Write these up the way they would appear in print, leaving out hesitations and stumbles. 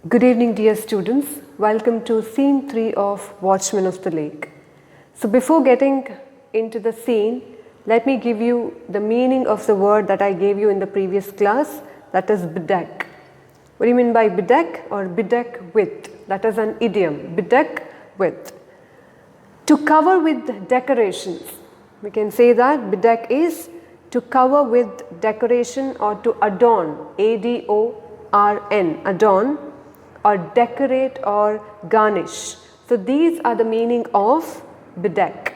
Good evening, dear students. Welcome to scene 3 of Watchman of the Lake. So before getting into the scene, let me give you the meaning of the word that I gave you in the previous class, that is bedeck. What do you mean by bedeck or bedeck with? That is an idiom, bedeck with. To cover with decorations. We can say that bedeck is to cover with decoration or to adorn, A-D-O-R-N, adorn, or decorate or garnish. So these are the meaning of bedeck.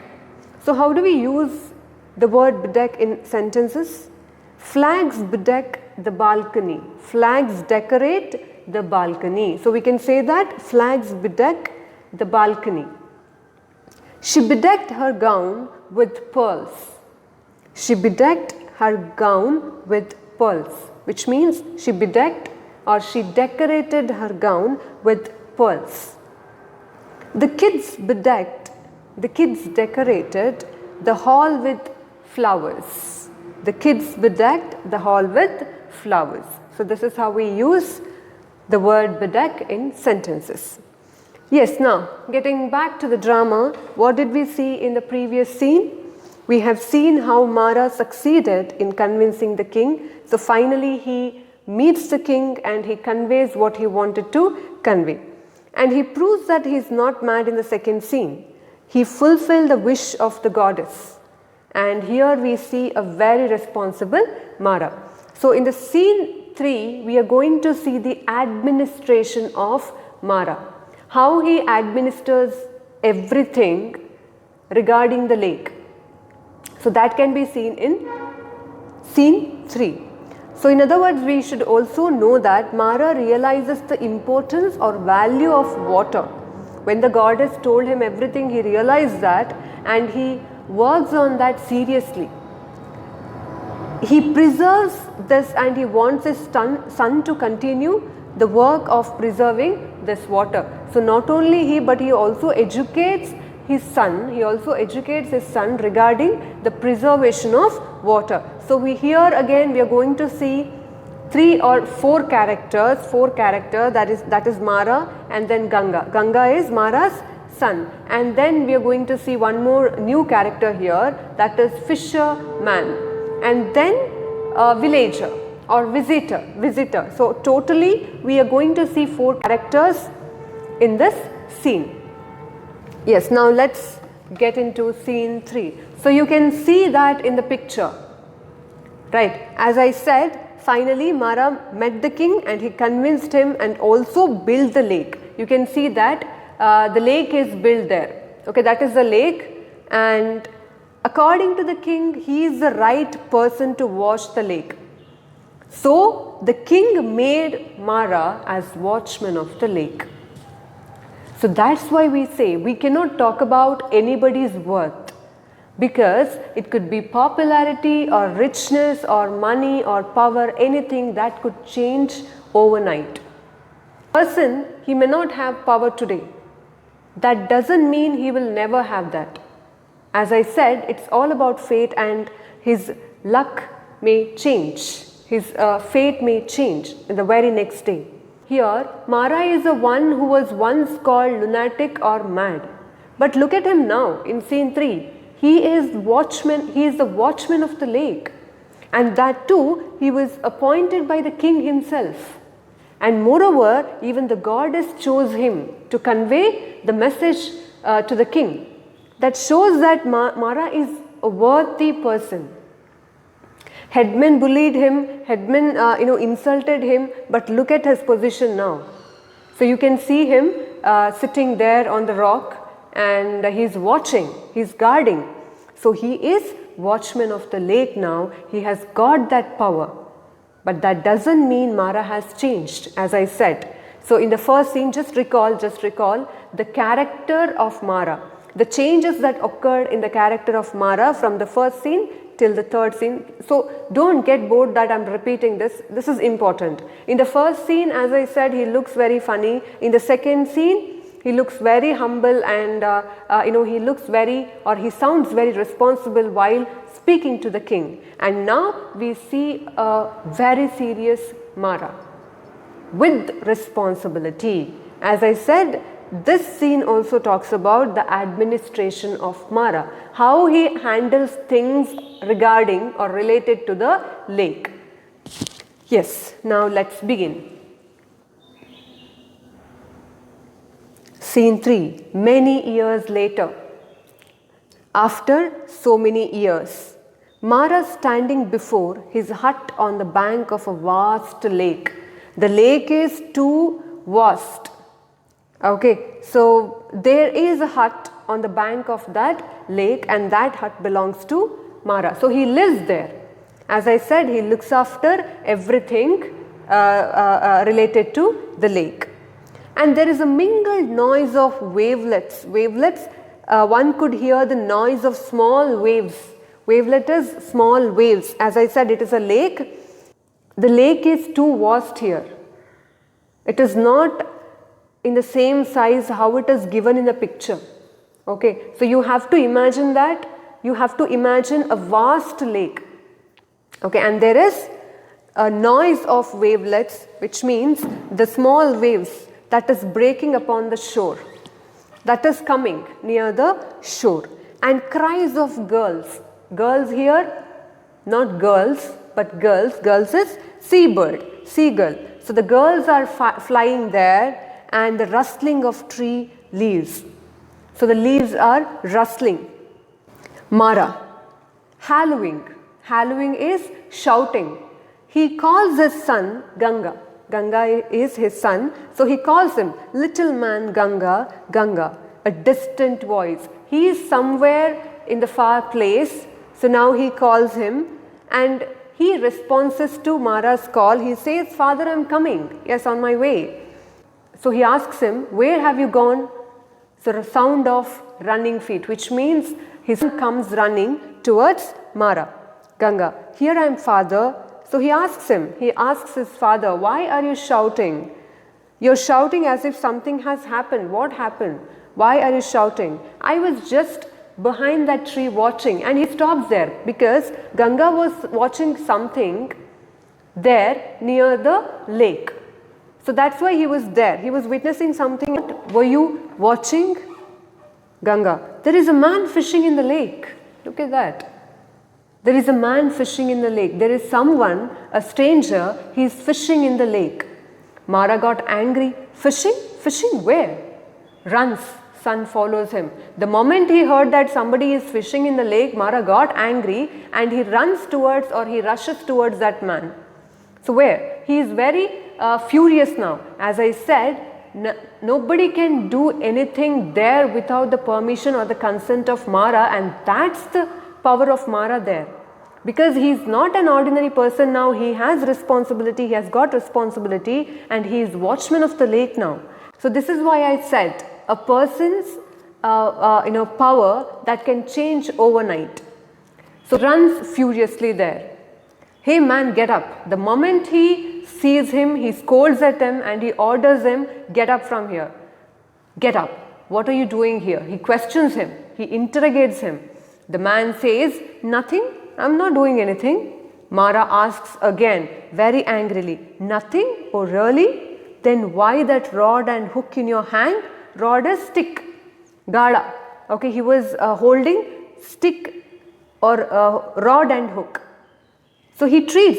So how do we use the word bedeck in sentences? Flags bedeck the balcony. Flags decorate the balcony. So we can say that flags bedeck the balcony. She bedecked her gown with pearls. She bedecked her gown with pearls, which means she bedecked or she decorated her gown with pearls. The kids decorated the hall with flowers. The kids bedecked the hall with flowers. So this is how we use the word bedeck in sentences. Yes, now getting back to the drama, what did we see in the previous scene? We have seen how Mara succeeded in convincing the king. So finally he meets the king and he conveys what he wanted to convey. And he proves that he is not mad in the second scene. He fulfilled the wish of the goddess. And here we see a very responsible Mara. So in the scene 3, we are going to see the administration of Mara. How he administers everything regarding the lake. So that can be seen in scene 3. So in other words, we should also know that Mara realizes the importance or value of water. When the goddess told him everything, he realized that and he works on that seriously. He preserves this and he wants his son to continue the work of preserving this water. So not only he, but he also educates his son. He also educates his son regarding the preservation of water. So we here again we are going to see 3 or 4 characters, that is Mara and then Ganga. Ganga is Mara's son, and then we are going to see one more new character here, that is fisherman, and then villager or visitor. So totally we are going to see 4 characters in this scene. Yes, now let's get into scene 3. So you can see that in the picture, right? As I said, finally Mara met the king and he convinced him and also built the lake. You can see that the lake is built there. Okay, that is the lake, and according to the king, he is the right person to watch the lake. So the king made Mara as watchman of the lake. So that's why we say we cannot talk about anybody's worth, because it could be popularity or richness or money or power, anything that could change overnight. Person, he may not have power today. That doesn't mean he will never have that. As I said, it's all about fate, and his luck may change. His fate may change in the very next day. Here, Mara is the one who was once called lunatic or mad. But look at him now in scene 3. He is the watchman of the lake. And that too, he was appointed by the king himself. And moreover, even the goddess chose him to convey the message to the king. That shows that Mara is a worthy person. Headmen bullied him, headmen insulted him, but look at his position now. So you can see him sitting there on the rock, and he's watching, he's guarding. So he is watchman of the lake now. He has got that power. But that doesn't mean Mara has changed, as I said. So in the first scene, just recall the character of Mara. The changes that occurred in the character of Mara from the first scene till the third scene. So don't get bored that I'm repeating this. This is important. In the first scene, as I said, he looks very funny. In the second scene, he looks very humble, and he looks he sounds very responsible while speaking to the king. And now we see a very serious Mara. with responsibility. As I said, this scene also talks about the administration of Mara, how he handles things regarding or related to the lake. Yes, now let's begin. Scene 3. Many years later. After so many years, Mara standing before his hut on the bank of a vast lake. The lake is too vast. Okay, so there is a hut on the bank of that lake, and that hut belongs to Mara. So he lives there. As I said, he looks after everything related to the lake. And there is a mingled noise of wavelets. Wavelets, one could hear the noise of small waves. Wavelet is small waves. As I said, it is a lake. The lake is too vast here. It is not in the same size how it is given in the picture. Okay, so you have to imagine that. You have to imagine a vast lake. Okay, and there is a noise of wavelets, which means the small waves that is breaking upon the shore, that is coming near the shore, and cries of girls. Girls here, not girls, but girls. Girls is seabird, seagull. So the girls are flying there, and the rustling of tree leaves. So the leaves are rustling. Mara, hallowing. Hallowing is shouting. He calls his son Ganga. Ganga is his son. So he calls him, little man Ganga, Ganga, a distant voice. He is somewhere in the far place. So now he calls him, and he responds to Mara's call. He says, Father, I am coming. Yes, on my way. So he asks him, where have you gone? So a sound of running feet, which means his son comes running towards Mara. Ganga, here I am, Father. So he asks his father, why are you shouting? You're shouting as if something has happened. What happened? Why are you shouting? I was just behind that tree watching. And he stops there because Ganga was watching something there near the lake. So that's why he was there. He was witnessing something. What were you watching? Ganga, there is a man fishing in the lake. Look at that. There is a man fishing in the lake. There is someone, a stranger, he is fishing in the lake. Mara got angry. Fishing? Fishing where? Runs. Son follows him. The moment he heard that somebody is fishing in the lake, Mara got angry and he runs towards, or he rushes towards that man. So where? He is very furious now. As I said, nobody can do anything there without the permission or the consent of Mara, and that's the power of Mara there. Because he is not an ordinary person now, he has responsibility, he has got responsibility, and he is watchman of the lake now. So this is why I said a person's power that can change overnight. So runs furiously there. Hey man, get up. The moment he sees him, he scolds at him and he orders him, get up from here. Get up. What are you doing here? He questions him. He interrogates him. The man says, nothing. I'm not doing anything. Mara asks again, very angrily, nothing? Oh really? Then why that rod and hook in your hand? Rod is stick. Gada. Okay, he was holding stick or rod and hook. So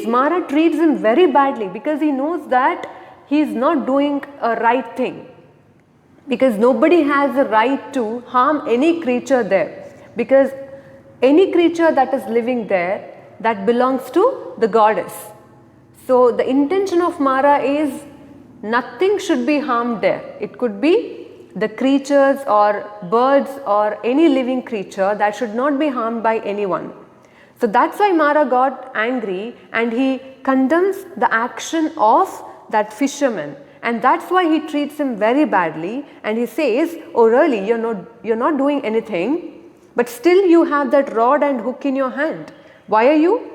Mara treats him very badly because he knows that he is not doing a right thing. Because nobody has a right to harm any creature there. Because any creature that is living there, that belongs to the goddess. So the intention of Mara is nothing should be harmed there. It could be the creatures or birds or any living creature that should not be harmed by anyone. So that's why Mara got angry and he condemns the action of that fisherman, and that's why he treats him very badly, and he says, oh really, you're not doing anything, but still you have that rod and hook in your hand. Why are you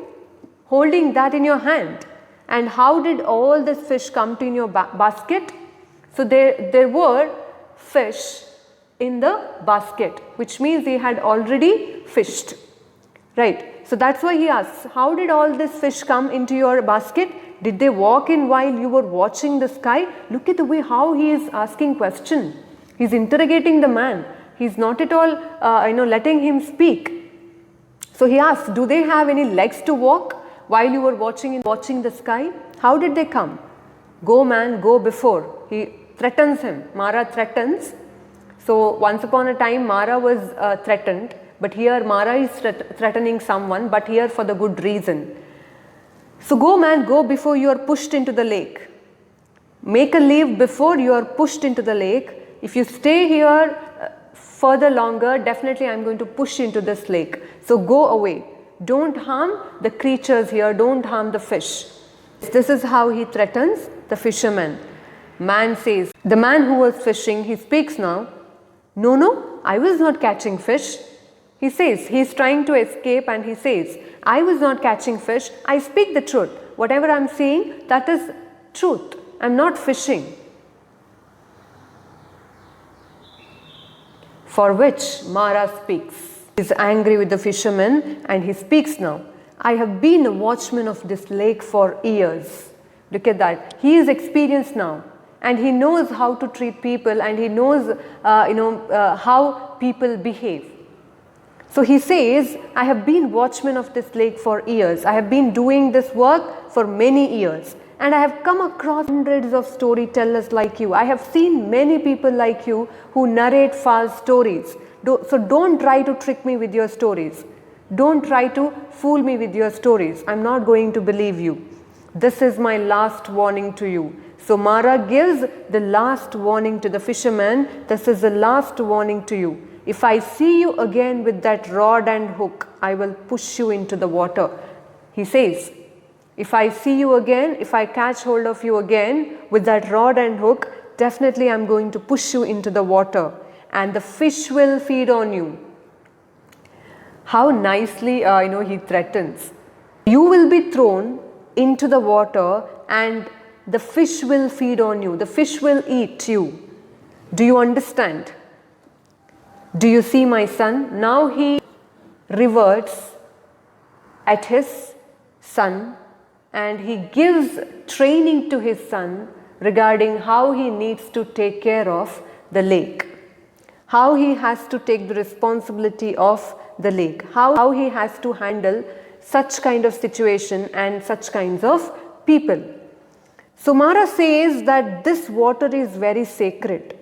holding that in your hand? And how did all this fish come to in your basket? So there were fish in the basket, which means he had already fished. Right. So that's why he asks, how did all this fish come into your basket? Did they walk in while you were watching the sky? Look at the way how he is asking question. He's interrogating the man. He's not at all letting him speak. So he asks, do they have any legs to walk while you were watching the sky? How did they come? Go man, go before. He threatens him. Mara threatens. So once upon a time Mara was threatened, but here Mara is threatening someone, but here for the good reason. So go man, go before you are pushed into the lake. Make a leave before you are pushed into the lake. If you stay here further longer, definitely I am going to push you into this lake. So go away. Don't harm the creatures here, don't harm the fish. This is how he threatens the fisherman. Man says, the man who was fishing, he speaks now. No, I was not catching fish. He says, he is trying to escape and he says, I was not catching fish. I speak the truth. Whatever I am saying, that is truth. I am not fishing. For which Mara speaks. He is angry with the fisherman and he speaks now. I have been a watchman of this lake for years. Look at that. He is experienced now. And he knows how to treat people, and he knows how people behave. So he says, I have been watchman of this lake for years. I have been doing this work for many years. And I have come across hundreds of storytellers like you. I have seen many people like you who narrate false stories. So don't try to trick me with your stories. Don't try to fool me with your stories. I'm not going to believe you. This is my last warning to you. So Mara gives the last warning to the fisherman. This is the last warning to you. If I see you again with that rod and hook, I will push you into the water. He says, if I see you again, if I catch hold of you again with that rod and hook, definitely I'm going to push you into the water and the fish will feed on you. How nicely he threatens. You will be thrown into the water and the fish will feed on you. The fish will eat you. Do you understand? Do you see my son? Now he reverts at his son and he gives training to his son regarding how he needs to take care of the lake. How he has to take the responsibility of the lake. How he has to handle such kind of situation and such kinds of people. So Mara says that this water is very sacred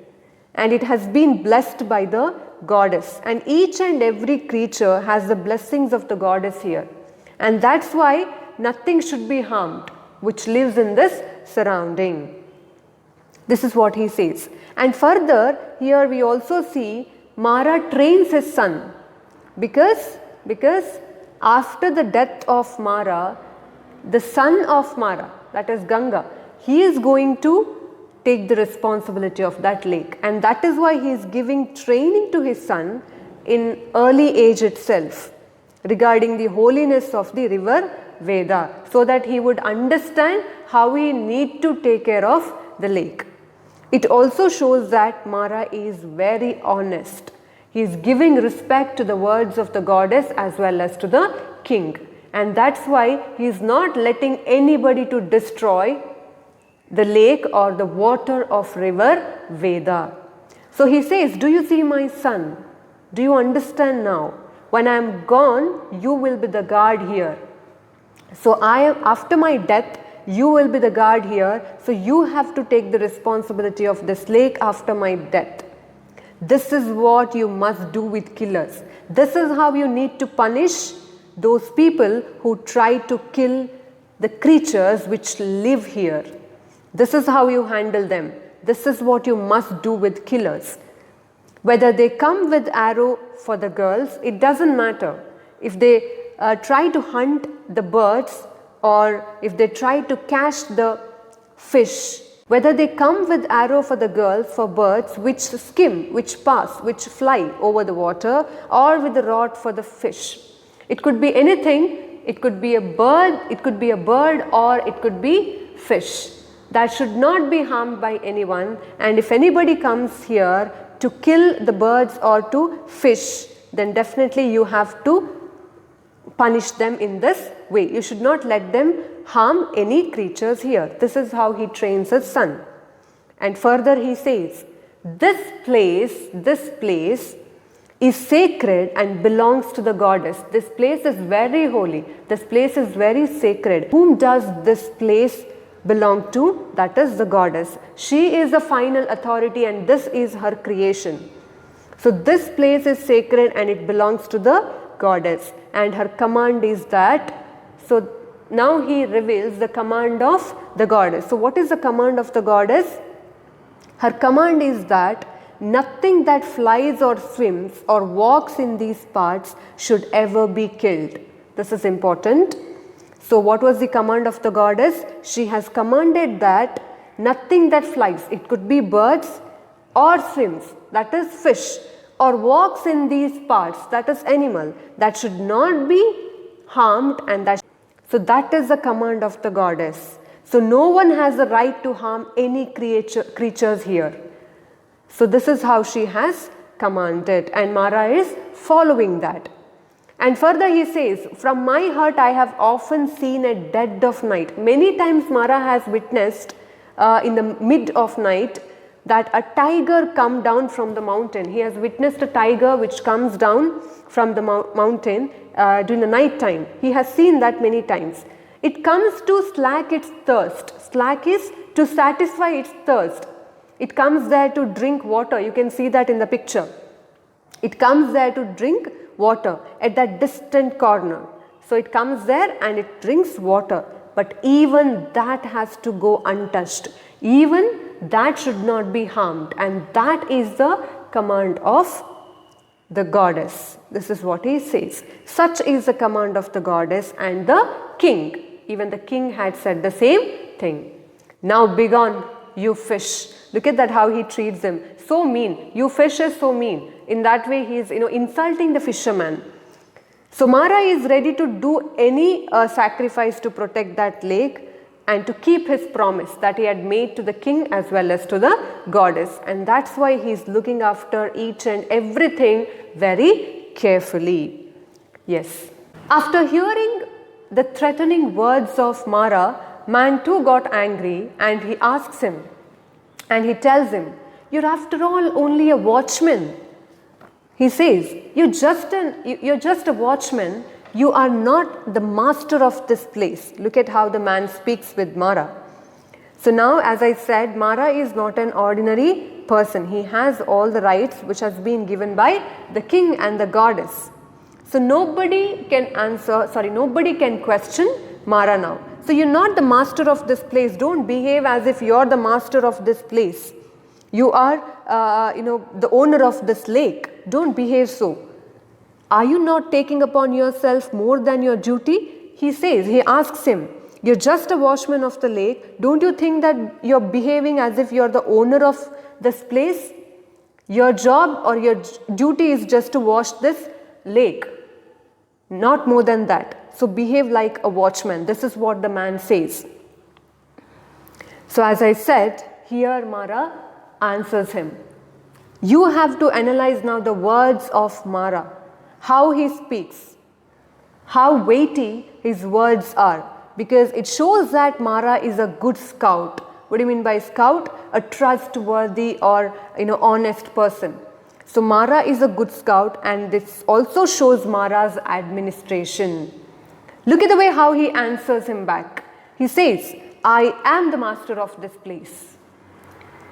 and it has been blessed by the goddess, and each and every creature has the blessings of the goddess here, and that's why nothing should be harmed which lives in this surrounding. This is what he says. And further here we also see Mara trains his son because after the death of Mara, the son of Mara, that is Ganga, he is going to take the responsibility of that lake, and that is why he is giving training to his son in early age itself regarding the holiness of the river Veda, so that he would understand how he need to take care of the lake. It also shows that Mara is very honest. He is giving respect to the words of the goddess as well as to the king, and that's why he is not letting anybody to destroy the lake or the water of river Veda. So he says, do you see my son? Do you understand now? When I am gone, you will be the guard here. So after my death, you will be the guard here. So you have to take the responsibility of this lake after my death. This is what you must do with killers. This is how you need to punish those people who try to kill the creatures which live here. This is how you handle them. This is what you must do with killers. Whether they come with arrow for the girls, it doesn't matter. If they try to hunt the birds or if they try to catch the fish, whether they come with arrow for the girls, for birds which skim, which pass, which fly over the water, or with the rod for the fish. It could be anything. It could be a bird, or it could be fish. That should not be harmed by anyone, and if anybody comes here to kill the birds or to fish, then definitely you have to punish them in this way. You should not let them harm any creatures here. This is how he trains his son. And further he says, this place is sacred and belongs to the goddess. This place is very holy. This place is very sacred. Whom does this place belong to? That is the goddess. She is the final authority and this is her creation. So this place is sacred and it belongs to the goddess, and her command is that. So now he reveals the command of the goddess. So what is the command of the goddess? Her command is that nothing that flies or swims or walks in these parts should ever be killed. This is important. So what was the command of the goddess? She has commanded that nothing that flies, it could be birds, or swims, that is fish, or walks in these parts, that is animal, that should not be harmed, and so that is the command of the goddess. So no one has the right to harm any creatures here. So this is how she has commanded, and Mara is following that. And further he says, from my hut I have often seen at dead of night. Many times Mara has witnessed in the mid of night that a tiger come down from the mountain. He has witnessed a tiger which comes down from the mountain during the night time. He has seen that many times. It comes to slake its thirst. Slake is to satisfy its thirst. It comes there to drink water. You can see that in the picture. It comes there to drink water at that distant corner. So it comes there and it drinks water. But even that has to go untouched. Even that should not be harmed. And that is the command of the goddess. This is what he says. Such is the command of the goddess and the king. Even the king had said the same thing. Now begone, you fish. Look at that, how he treats them. So mean. You fish is so mean. In that way he is insulting the fisherman. So Mara is ready to do any sacrifice to protect that lake and to keep his promise that he had made to the king as well as to the goddess. And that's why he is looking after each and everything very carefully. Yes. After hearing the threatening words of Mara, man too got angry and he asks him, and he tells him, you're after all only a watchman. He says, you're just a watchman. You are not the master of this place. Look at how the man speaks with Mara. So now, as I said, Mara is not an ordinary person. He has all the rights which has been given by the king and the goddess. So nobody can question Mara now. So you're not the master of this place. Don't behave as if you're the master of this place. You are, the owner of this lake. Don't behave so. Are you not taking upon yourself more than your duty? He asks him, you're just a watchman of the lake. Don't you think that you're behaving as if you're the owner of this place? Your job or your duty is just to watch this lake. Not more than that. So behave like a watchman. This is what the man says. So as I said, here Mara answers him. You have to analyze now the words of Mara. How he speaks. How weighty his words are. Because it shows that Mara is a good scout. What do you mean by scout? A trustworthy or honest person. So Mara is a good scout, and this also shows Mara's administration. Look at the way how he answers him back. He says, I am the master of this place.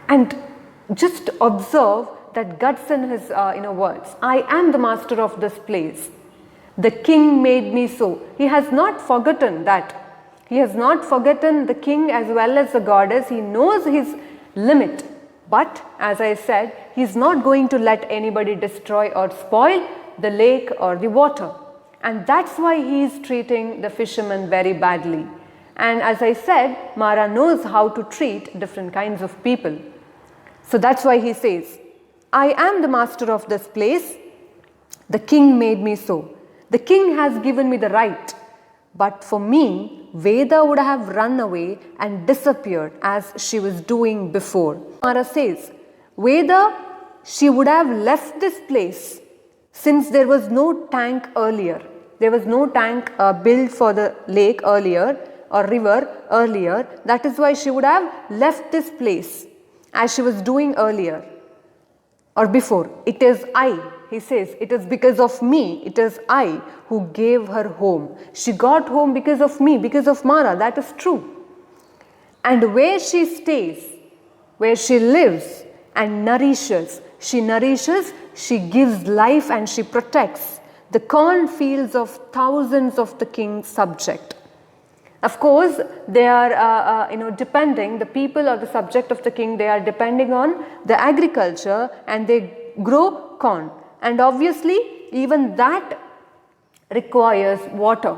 And just observe that guts in his words. I am the master of this place. The king made me so. He has not forgotten that. He has not forgotten the king as well as the goddess. He knows his limit. But as I said, he is not going to let anybody destroy or spoil the lake or the water. And that's why he is treating the fishermen very badly. And as I said, Mara knows how to treat different kinds of people. So that's why he says, I am the master of this place. The king made me so. The king has given me the right. But for me, Veda would have run away and disappeared as she was doing before. Mara says, Veda, she would have left this place since there was no tank earlier. There was no tank built for the lake earlier. or river earlier. That is why she would have left this place as she was doing earlier or before. It is I, he says, it is because of me, it is I who gave her home. She got home because of me, because of Mara. That is true. And where she stays, where she lives and nourishes, she gives life and she protects the cornfields of thousands of the king's subject. Of course, they are depending, the people or the subject of the king, they are depending on the agriculture and they grow corn. And obviously, even that requires water.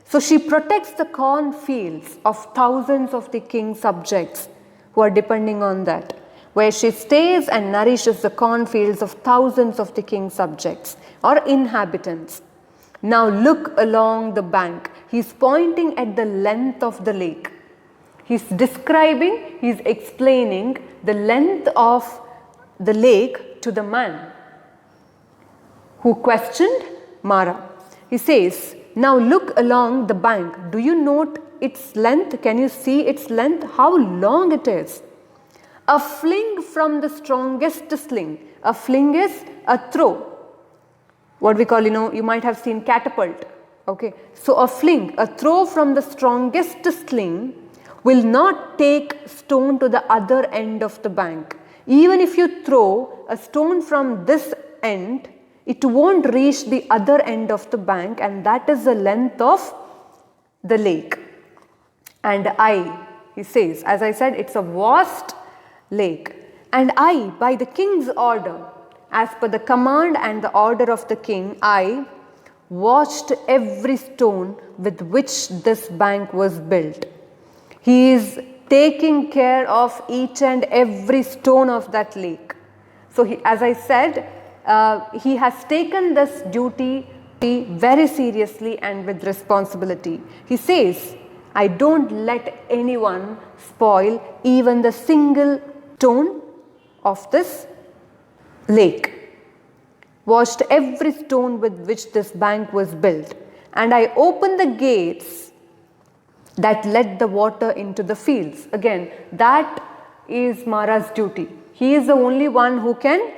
So she protects the cornfields of thousands of the king's subjects who are depending on that, where she stays and nourishes the cornfields of thousands of the king's subjects or inhabitants. Now look along the bank. He's pointing at the length of the lake. He's explaining the length of the lake to the man who questioned Mara. He says, now look along the bank. Do you note its length? Can you see its length? How long it is? A fling from the strongest sling. A fling is a throw. What we call, you might have seen catapult. Okay. So a fling, a throw from the strongest sling will not take stone to the other end of the bank. Even if you throw a stone from this end, it won't reach the other end of the bank, and that is the length of the lake. And he says, as I said, it's a vast lake. And I, by the king's order, as per the command and the order of the king, I watched every stone with which this bank was built. He is taking care of each and every stone of that lake. So as I said, he has taken this duty very seriously and with responsibility. He says, I don't let anyone spoil even the single stone of this lake. Watched every stone with which this bank was built. And I opened the gates that let the water into the fields. Again, that is Mara's duty. He is the only one who can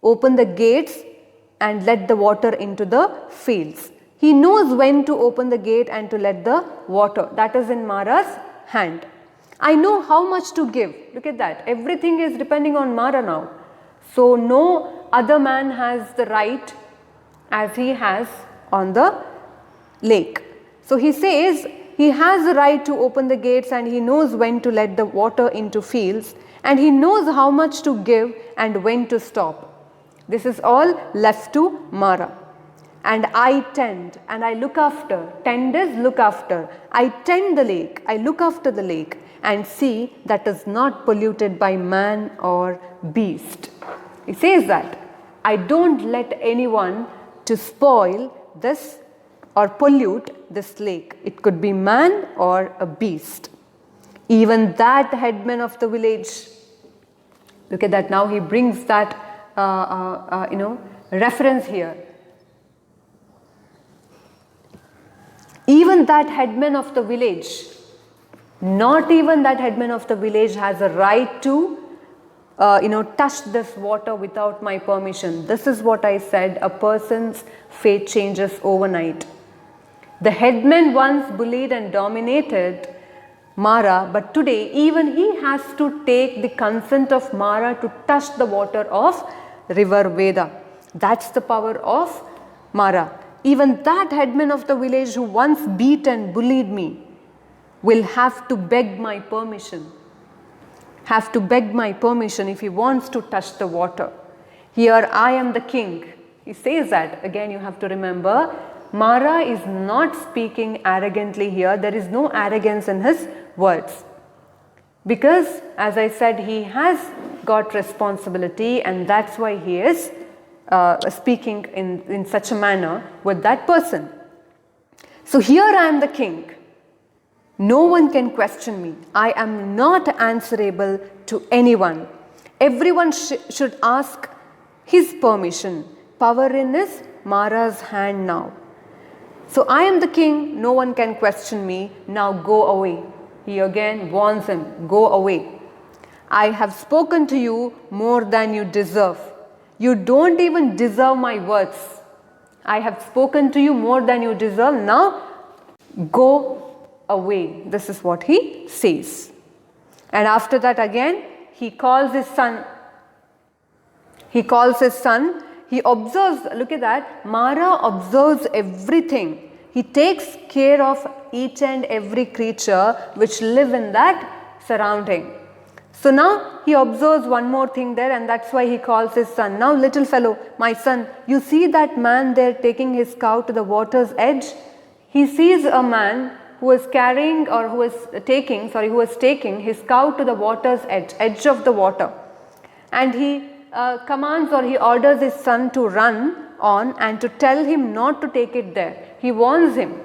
open the gates and let the water into the fields. He knows when to open the gate and to let the water. That is in Mara's hand. I know how much to give. Look at that. Everything is depending on Mara now. So no other man has the right as he has on the lake. So he says he has the right to open the gates and he knows when to let the water into fields and he knows how much to give and when to stop. This is all left to Mara. And I tend and I look after. Tend is look after. I tend the lake. I look after the lake and see that is not polluted by man or beast. He says that. I don't let anyone to spoil this or pollute this lake. It could be man or a beast. Even that headman of the village. Look at that. Now he brings that reference here. Even that headman of the village, not even that headman of the village has a right to touch this water without my permission. This is what I said, a person's fate changes overnight. The headman once bullied and dominated Mara, but today even he has to take the consent of Mara to touch the water of river Veda. That's the power of Mara. Even that headman of the village who once beat and bullied me will have to beg my permission. Have to beg my permission if he wants to touch the water. Here I am the king. He says that. Again, you have to remember, Mara is not speaking arrogantly here. There is no arrogance in his words. Because, as I said, he has got responsibility and that's why he is speaking in such a manner with that person. So here I am the king. No one can question me. I am not answerable to anyone. Everyone should ask his permission. Power in is Mara's hand now. So I am the king, no one can question me, now go away. He again warns him, go away. I have spoken to you more than you deserve. You don't even deserve my words. I have spoken to you more than you deserve, now go away. This is what he says. And after that again, he calls his son. He observes, look at that, Mara observes everything. He takes care of each and every creature which live in that surrounding. So now he observes one more thing there, and that's why he calls his son. Now little fellow, my son, you see that man there taking his cow to the water's edge? He sees a man who is taking his cow to the water's edge of the water. And he commands, or he orders his son to run on and to tell him not to take it there. He warns him.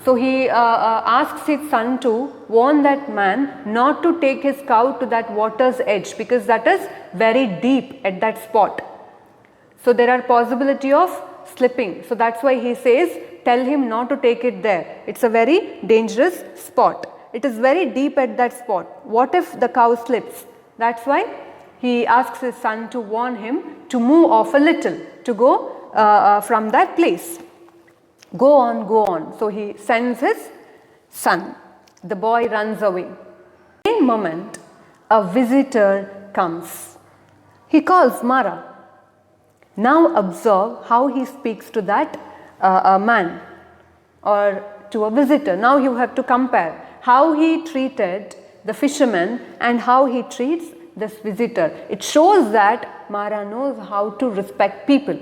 So he asks his son to warn that man not to take his cow to that water's edge, because that is very deep at that spot. So there are possibility of slipping. So that's why he says, tell him not to take it there. It's a very dangerous spot. It is very deep at that spot. What if the cow slips? That's why he asks his son to warn him to move off a little, to go from that place. Go on, go on. So he sends his son. The boy runs away. In a moment, a visitor comes. He calls Mara. Now observe how he speaks to that man or to a visitor. Now you have to compare how he treated the fisherman and how he treats this visitor. It shows that Mara knows how to respect people.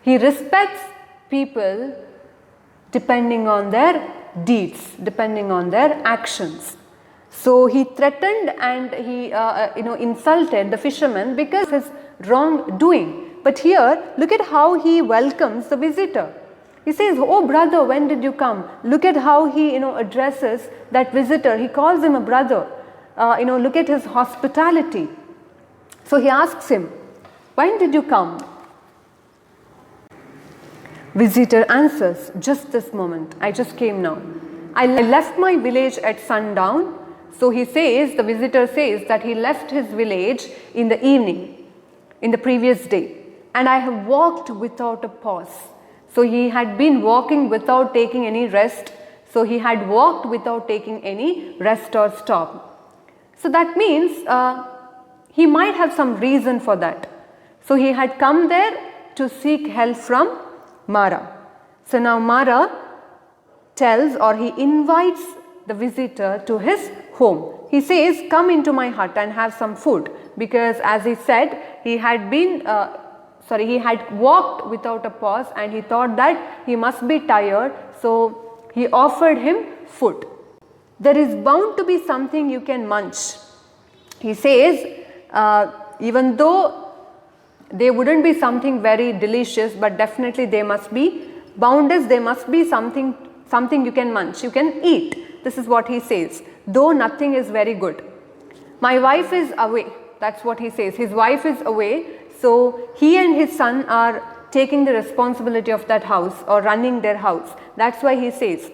He respects people depending on their deeds, depending on their actions. So he threatened and he insulted the fisherman because of his wrongdoing. But here, look at how he welcomes the visitor. He says, oh brother, when did you come? Look at how he addresses that visitor. He calls him a brother. Look at his hospitality. So he asks him, when did you come? Visitor answers, just this moment, I just came now. I left my village at sundown. So he says, the visitor says that he left his village in the evening, in the previous day. And I have walked without a pause. So he had been walking without taking any rest. So he had walked without taking any rest or stop. So that means he might have some reason for that. So he had come there to seek help from Mara. So now Mara tells, or he invites the visitor to his home. He says, come into my hut and have some food, because as he said, he had walked without a pause and he thought that he must be tired. So he offered him food. There is bound to be something you can munch. He says, even though they wouldn't be something very delicious, but definitely they must be boundless. There must be something you can munch, you can eat. This is what he says, though nothing is very good. My wife is away. That's what he says. His wife is away. So he and his son are taking the responsibility of that house or running their house. That's why he says,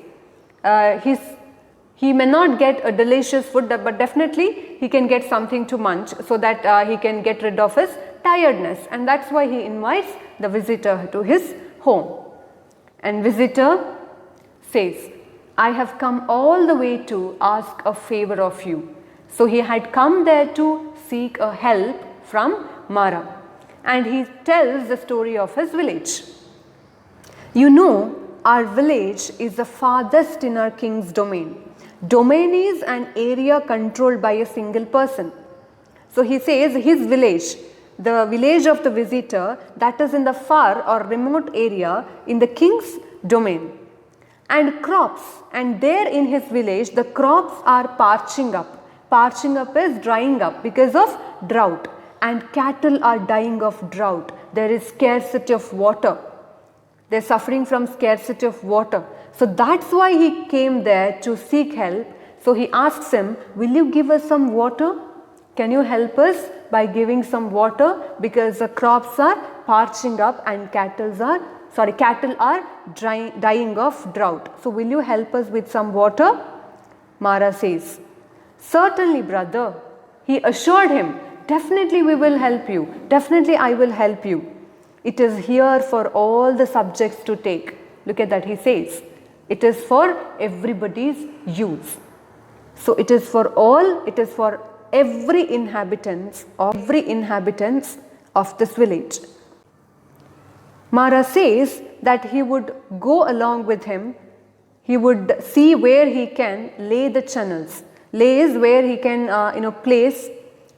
he may not get a delicious food, but definitely he can get something to munch so that he can get rid of his tiredness. And that's why he invites the visitor to his home. And visitor says, I have come all the way to ask a favor of you. So he had come there to seek a help from Mara. And he tells the story of his village. You know, our village is the farthest in our king's domain. Domain is an area controlled by a single person. So he says his village, the village of the visitor, that is in the far or remote area in the king's domain. And crops, and there in his village the crops are parching up. Parching up is drying up because of drought. And cattle are dying of drought. There is scarcity of water. They are suffering from scarcity of water. So that's why he came there to seek help. So he asks him, will you give us some water? Can you help us by giving some water? Because the crops are parching up and cattle are cattle are dying of drought. So will you help us with some water? Mara says, certainly brother. He assured him, definitely we will help you. Definitely I will help you. It is here for all the subjects to take. Look at that, he says. It is for everybody's use. So it is for all, it is for every inhabitants of this village. Mara says that he would go along with him. He would see where he can lay the channels. Lay is where he can place,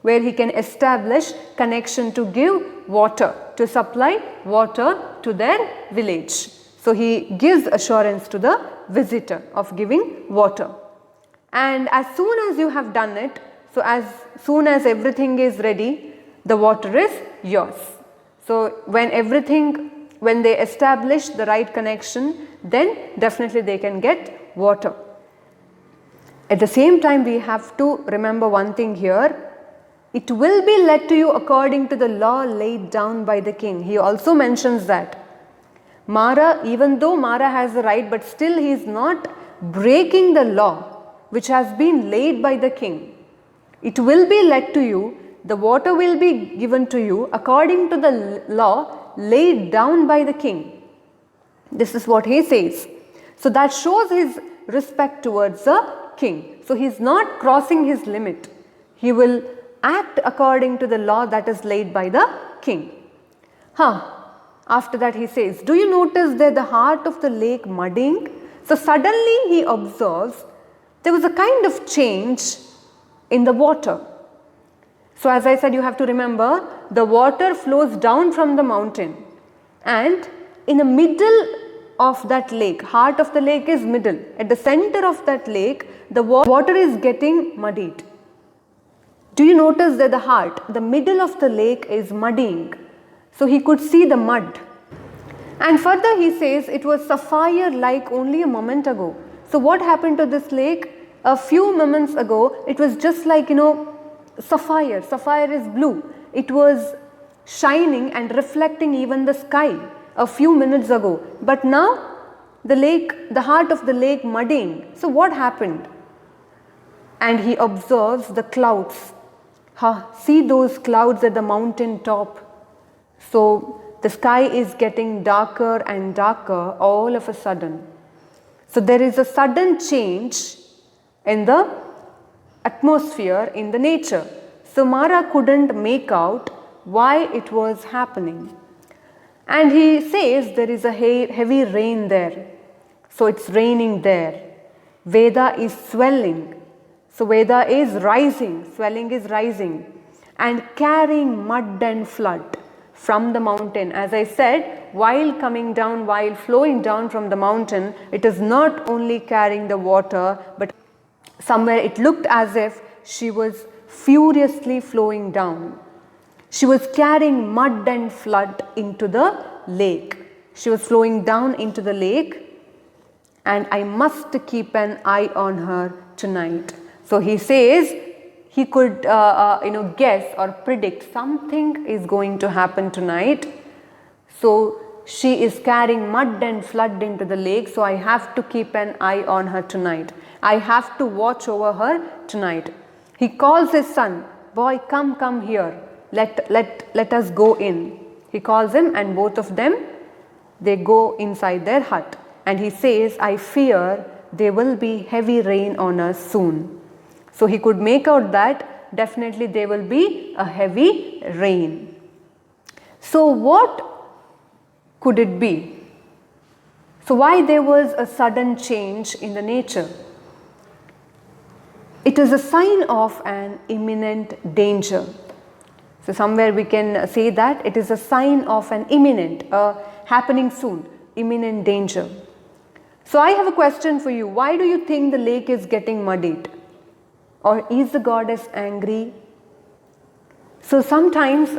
where he can establish connection to give water, to supply water to their village. So he gives assurance to the visitor of giving water. And as soon as you have done it, so as soon as everything is ready, the water is yours. So when they establish the right connection, then definitely they can get water. At the same time, we have to remember one thing here. It will be led to you according to the law laid down by the king. He also mentions that. Mara, even though Mara has the right, but still he is not breaking the law which has been laid by the king. It will be led to you, the water will be given to you according to the law laid down by the king. This is what he says. So that shows his respect towards the king. So he is not crossing his limit. He will act according to the law that is laid by the king. After that he says, do you notice there the heart of the lake muddying? So suddenly he observes there was a kind of change in the water. So as I said, you have to remember, the water flows down from the mountain, and in the middle of that lake, heart of the lake is middle, at the center of that lake, the water is getting muddied. Do you notice that the middle of the lake is muddying? So he could see the mud. And further he says it was sapphire like only a moment ago. So what happened to this lake? A few moments ago, it was just like, sapphire. Sapphire is blue. It was shining and reflecting even the sky a few minutes ago. But now, the heart of the lake muddying. So what happened? And he observes the clouds. See those clouds at the mountain top. So the sky is getting darker and darker all of a sudden. So there is a sudden change in the atmosphere, in the nature. So Mara couldn't make out why it was happening. And he says there is a heavy rain there. So it's raining there. Veda is swelling. So Veda is rising, swelling is rising, and carrying mud and flood from the mountain. As I said, while flowing down from the mountain, it is not only carrying the water, but somewhere it looked as if she was furiously flowing down. She was carrying mud and flood into the lake. She was flowing down into the lake, and I must keep an eye on her tonight. So he says he could guess or predict something is going to happen tonight. So she is carrying mud and flood into the lake, so I have to keep an eye on her tonight. I have to watch over her tonight. He calls his son, boy, come here. Let us go in. He calls him, and both of them, they go inside their hut. And he says, I fear there will be heavy rain on us soon. So he could make out that definitely there will be a heavy rain. So what could it be? So why there was a sudden change in the nature? It is a sign of an imminent danger. So somewhere we can say that it is a sign of an imminent, happening soon, imminent danger. So I have a question for you. Why do you think the lake is getting muddied? Or is the goddess angry? So sometimes,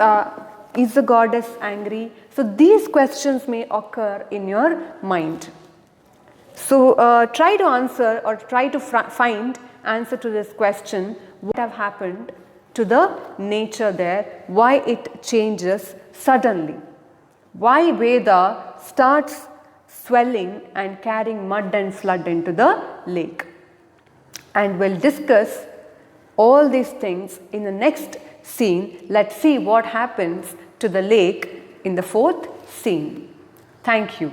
is the goddess angry? So these questions may occur in your mind. So try to answer, or try to find answer to this question. What have happened to the nature there? Why it changes suddenly? Why Veda starts swelling and carrying mud and flood into the lake. And we'll discuss all these things in the next scene. Let's see what happens to the lake in the fourth scene. Thank you.